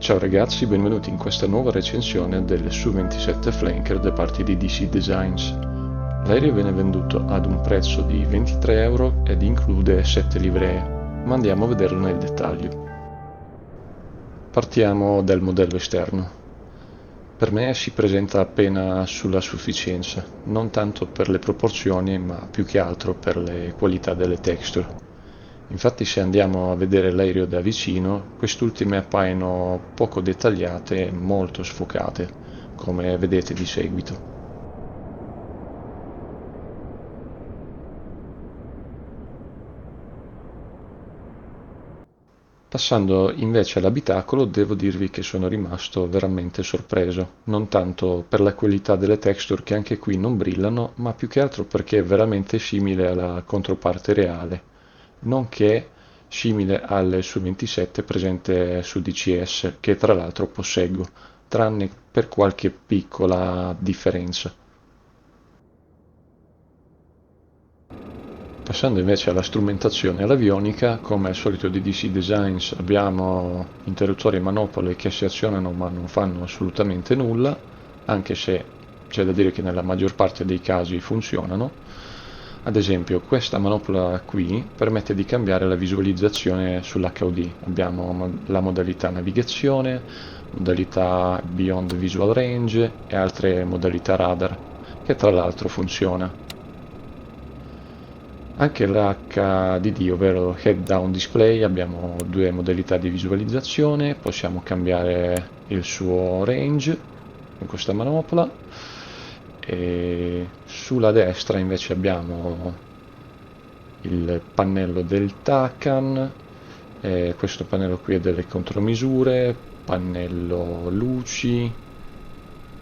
Ciao ragazzi, benvenuti in questa nuova recensione del Su-27 Flanker da parte di DC Designs. L'aereo viene venduto ad un prezzo di 23 euro ed include 7 livree, ma andiamo a vederlo nel dettaglio. Partiamo dal modello esterno. Per me si presenta appena sulla sufficienza, non tanto per le proporzioni ma più che altro per le qualità delle texture. Infatti se andiamo a vedere l'aereo da vicino, quest'ultime appaiono poco dettagliate e molto sfocate, come vedete di seguito. Passando invece all'abitacolo, devo dirvi che sono rimasto veramente sorpreso, non tanto per la qualità delle texture che anche qui non brillano, ma più che altro perché è veramente simile alla controparte reale, nonché simile al Su-27 presente su DCS, che tra l'altro posseggo, tranne per qualche piccola differenza. Passando invece alla strumentazione e all'avionica, come al solito di DC Designs abbiamo interruttori e manopole che si azionano ma non fanno assolutamente nulla, anche se c'è da dire che nella maggior parte dei casi funzionano. Ad esempio, questa manopola qui permette di cambiare la visualizzazione sull'HUD. Abbiamo la modalità navigazione, modalità Beyond Visual Range e altre modalità radar, che tra l'altro funziona. Anche l'HDD, ovvero Head Down Display, abbiamo due modalità di visualizzazione, possiamo cambiare il suo range con questa manopola e sulla destra invece abbiamo il pannello del TACAN, questo pannello qui è delle contromisure, pannello luci,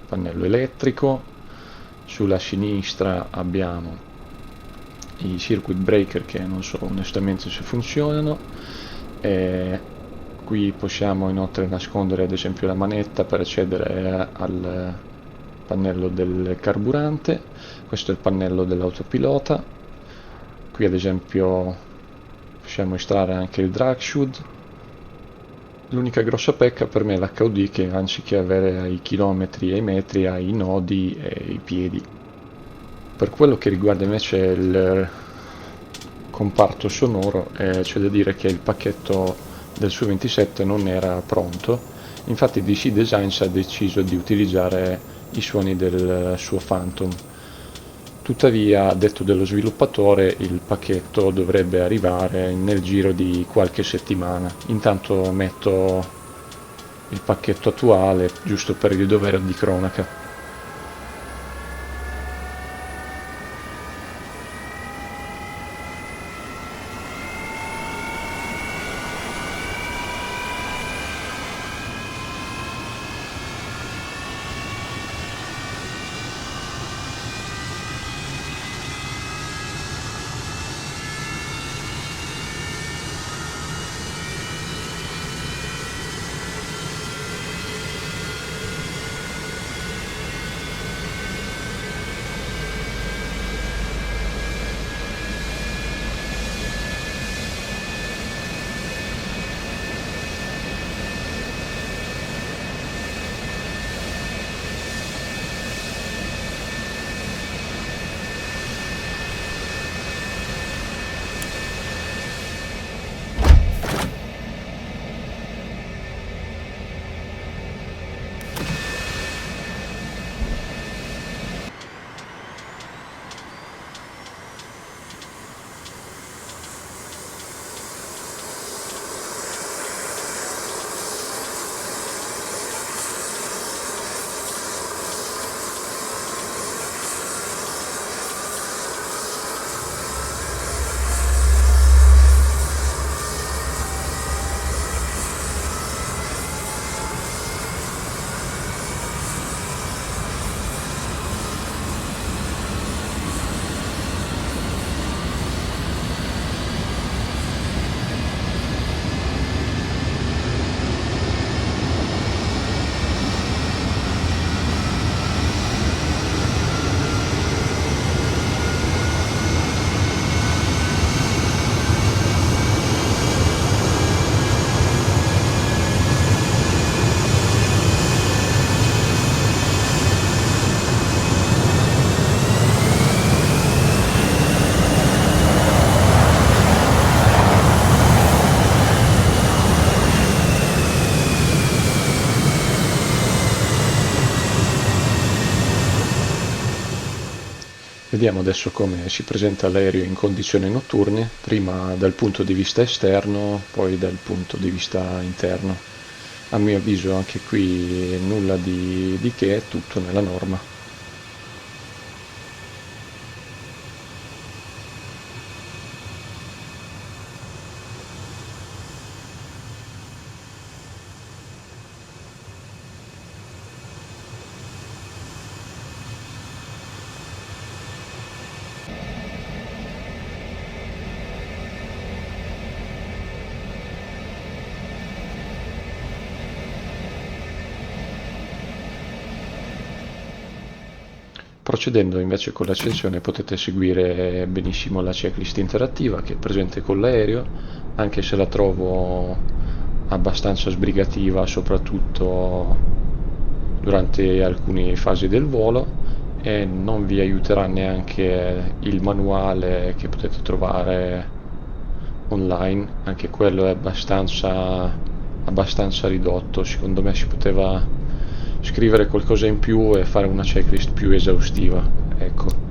pannello elettrico, sulla sinistra abbiamo i circuit breaker che non so onestamente se funzionano, e qui possiamo inoltre nascondere ad esempio la manetta per accedere al pannello del carburante. Questo è il pannello dell'autopilota. Qui ad esempio possiamo estrarre anche il drag shoe. L'unica grossa pecca per me è l'HUD, che anziché avere i chilometri e i metri ha i nodi e i piedi. Per quello che riguarda invece il comparto sonoro, c'è da dire che il pacchetto del Su-27 non era pronto, infatti DC Designs ha deciso di utilizzare i suoni del suo Phantom. Tuttavia, a detto dello sviluppatore, il pacchetto dovrebbe arrivare nel giro di qualche settimana. Intanto metto il pacchetto attuale, giusto per il dovere di cronaca. Vediamo adesso come si presenta l'aereo in condizioni notturne, prima dal punto di vista esterno, poi dal punto di vista interno. A mio avviso anche qui nulla di che, tutto nella norma. Procedendo invece con l'accensione potete seguire benissimo la checklist interattiva che è presente con l'aereo, anche se la trovo abbastanza sbrigativa, soprattutto durante alcune fasi del volo, e non vi aiuterà neanche il manuale che potete trovare online, anche quello è abbastanza ridotto. Secondo me si poteva scrivere qualcosa in più e fare una checklist più esaustiva, ecco.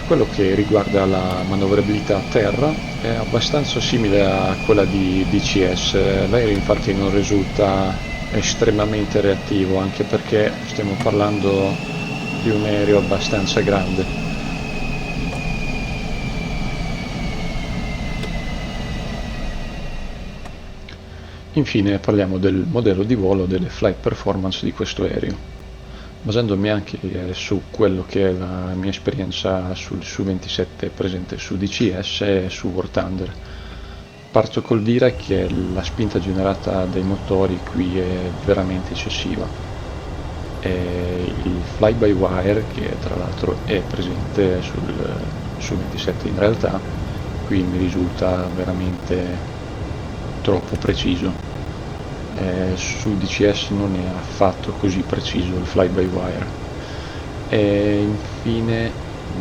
Per quello che riguarda la manovrabilità a terra è abbastanza simile a quella di DCS, l'aereo infatti non risulta estremamente reattivo, anche perché stiamo parlando di un aereo abbastanza grande. Infine parliamo del modello di volo, delle flight performance di questo aereo. Basandomi anche su quello che è la mia esperienza sul Su-27 presente su DCS e su War Thunder, parto col dire che la spinta generata dai motori qui è veramente eccessiva. E il fly-by-wire, che tra l'altro è presente sul Su-27 in realtà, qui mi risulta veramente troppo preciso. Su DCS non è affatto così preciso il fly-by-wire. E infine,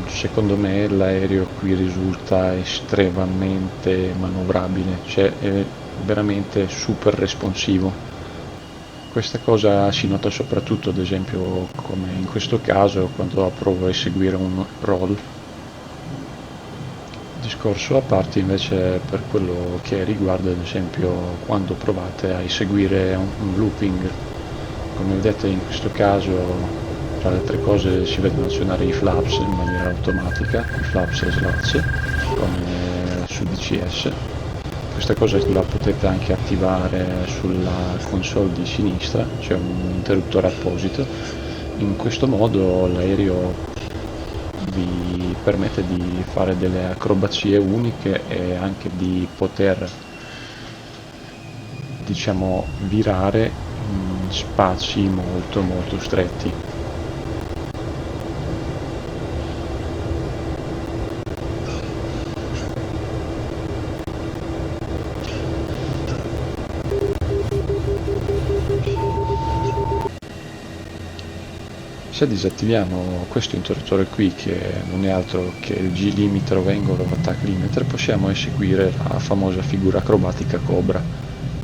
secondo me l'aereo qui risulta estremamente manovrabile, cioè è veramente super responsivo. Questa cosa si nota soprattutto, ad esempio, come in questo caso, quando provo a eseguire un roll. Discorso a parte invece per quello che riguarda ad esempio quando provate a eseguire un looping. Come vedete in questo caso, tra le altre cose, si vedono azionare i flaps in maniera automatica, i flaps e slats, come su DCS. Questa cosa la potete anche attivare sulla console di sinistra, c'è un interruttore apposito. In questo modo l'aereo vi permette di fare delle acrobazie uniche e anche di poter, diciamo, virare in spazi molto stretti. Se disattiviamo questo interruttore qui, che non è altro che il G-limiter o angle of attack limiter, possiamo eseguire la famosa figura acrobatica Cobra,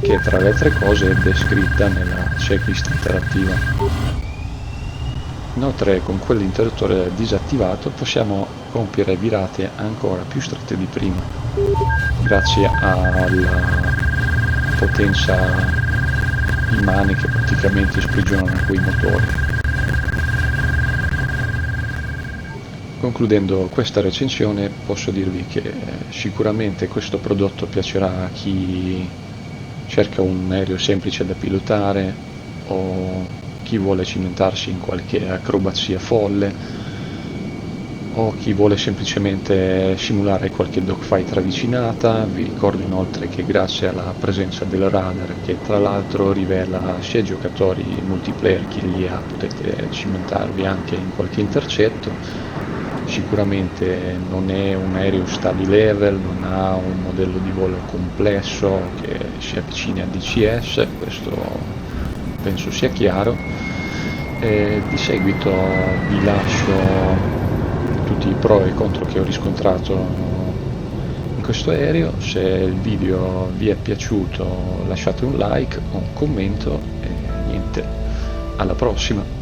che tra le altre cose è descritta nella checklist interattiva. Inoltre con quell'interruttore disattivato possiamo compiere virate ancora più strette di prima, grazie alla potenza immane che praticamente sprigionano quei motori. Concludendo questa recensione posso dirvi che sicuramente questo prodotto piacerà a chi cerca un aereo semplice da pilotare o chi vuole cimentarsi in qualche acrobazia folle. o chi vuole semplicemente simulare qualche dogfight ravvicinata. Vi ricordo inoltre che grazie alla presenza del radar, che tra l'altro rivela sia i giocatori multiplayer chi li ha, potete cimentarvi anche in qualche intercetto. Sicuramente non è un aereo study level, non ha un modello di volo complesso che si avvicini a DCS, questo penso sia chiaro. Di seguito vi lascio tutti i pro e i contro che ho riscontrato in questo aereo. Se il video vi è piaciuto lasciate un like o un commento e niente, alla prossima!